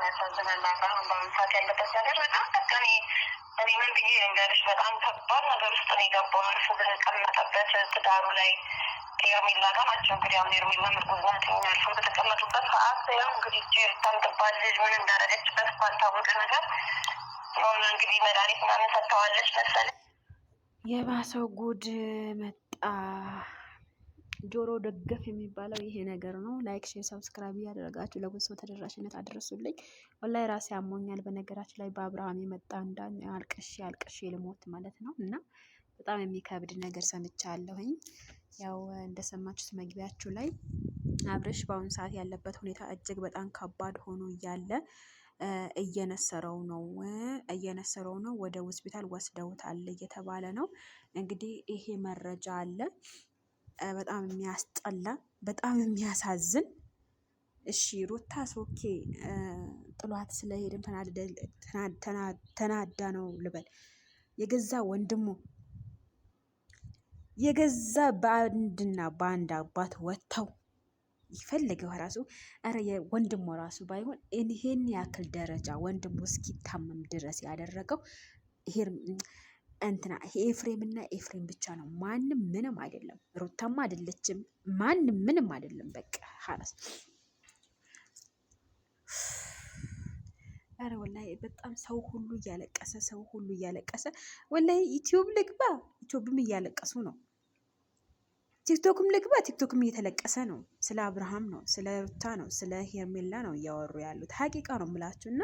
ያሳዝናል። አሁን በአሁኑ ሰዓት ያለበት ነገር በጣም ጠቀኔ እኔ ምን ብዬ ልንገርሽ፣ በጣም ከባድ ነገር ውስጥ ነው የገባው። እርሱ በተቀመጠበት ትዳሩ ላይ ሄርሜላ ጋር ናቸው እንግዲህ አሁን ሄርሜላ ምርጉዝ ናት። እርሱ በተቀመጡበት ሰዓት ያው እንግዲህ ታምጥባል ልጅ ምን እንዳደረገችበት ባልታወቀ ነገር ሆነ እንግዲህ መድኃኒት ምናምን ሰጥተዋለች መሰለኝ። የባሰው ጉድ መጣ። ጆሮ ደገፍ የሚባለው ይሄ ነገር ነው። ላይክ፣ ሼር፣ ሰብስክራይብ እያደረጋችሁ ለብዙ ሰው ተደራሽነት አድርሱልኝ። ወላሂ ራሴ አሞኛል። በነገራችን ላይ በአብርሃም የመጣ አልቅሼ ልሞት ማለት ነው። እና በጣም የሚከብድ ነገር ሰምቻለሁኝ። ያው እንደሰማችሁት መግቢያችሁ ላይ አብርሽ በአሁኑ ሰዓት ያለበት ሁኔታ እጅግ በጣም ከባድ ሆኖ እያለ እየነሰረው ነው። ወደ ሆስፒታል ወስደውታል እየተባለ ነው። እንግዲህ ይሄ መረጃ አለ። በጣም የሚያስጠላ፣ በጣም የሚያሳዝን። እሺ ሩታ ሶኬ ጥሏት ስለሄድም ተናዳ ነው ልበል። የገዛ ወንድሙ የገዛ በአንድ አባት ወጥተው ይፈልገው ራሱ ወንድሙ ራሱ ባይሆን ይሄን ያክል ደረጃ ወንድሙ እስኪታመም ድረስ ያደረገው ኤፍሬም እና ኤፍሬም ብቻ ነው። ማንም ምንም አይደለም። ሩታማ አይደለችም። ማንም ምንም አይደለም። በቃ ሀላስ። አረ ወላሂ በጣም ሰው ሁሉ እያለቀሰ ወላሂ ዩቲዩብ ልግባ፣ ዩቲዩብም እያለቀሱ ነው። ቲክቶክም ልግባ፣ ቲክቶክም እየተለቀሰ ነው። ስለ አብርሃም ነው፣ ስለ ሩታ ነው፣ ስለ ሄርሜላ ነው እያወሩ ያሉት። ሀቂቃ ነው የምላችሁ። እና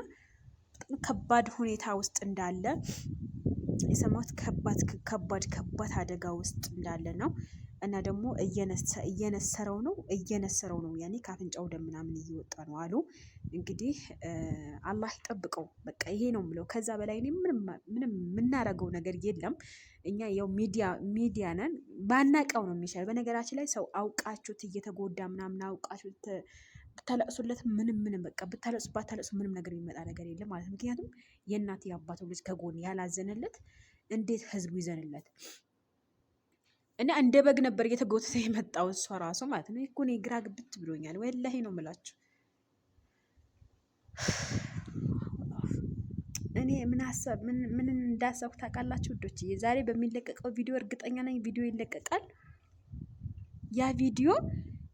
ከባድ ሁኔታ ውስጥ እንዳለ የሰማሁት ከባድ አደጋ ውስጥ እንዳለ ነው። እና ደግሞ እየነሰረው ነው። ያኔ ከአፍንጫው ደም ምናምን እየወጣ ነው አሉ። እንግዲህ አላህ ይጠብቀው። በቃ ይሄ ነው የምለው። ከዛ በላይ እኔ ምንም የምናረገው ነገር የለም። እኛ ያው ሚዲያ ነን። ባናቀው ነው የሚሻል። በነገራችን ላይ ሰው አውቃችሁት እየተጎዳ ምናምን አውቃችሁት ብታለቅሱለት ምንም በቃ ባታለቅሱ ምንም ነገር የሚመጣ ነገር የለም ማለት ነው። ምክንያቱም የእናት የአባቱ ልጅ ከጎን ያላዘነለት እንዴት ህዝቡ ይዘንለት? እና እንደ በግ ነበር እየተጎተተ የመጣው እሷ ራሱ ማለት ነው። እኮ እኔ ግራ ግብት ብሎኛል። ወላሂ ነው የምላችሁ። እኔ ምን እንዳሰብኩ ታውቃላችሁ ውዶች? ዛሬ በሚለቀቀው ቪዲዮ እርግጠኛ ነኝ ቪዲዮ ይለቀቃል። ያ ቪዲዮ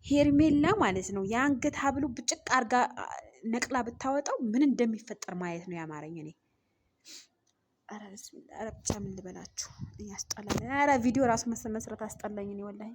ሄርሜላ ማለት ነው የአንገት ሀብሉ ብጭቅ አርጋ ነቅላ ብታወጣው ምን እንደሚፈጠር ማየት ነው ያማረኝ እኔ። ኧረ ብቻ ምን ልበላችሁ ያስጠላል። ኧረ ቪዲዮ ራሱ መስራት አስጠላኝ እኔ ወላሂ።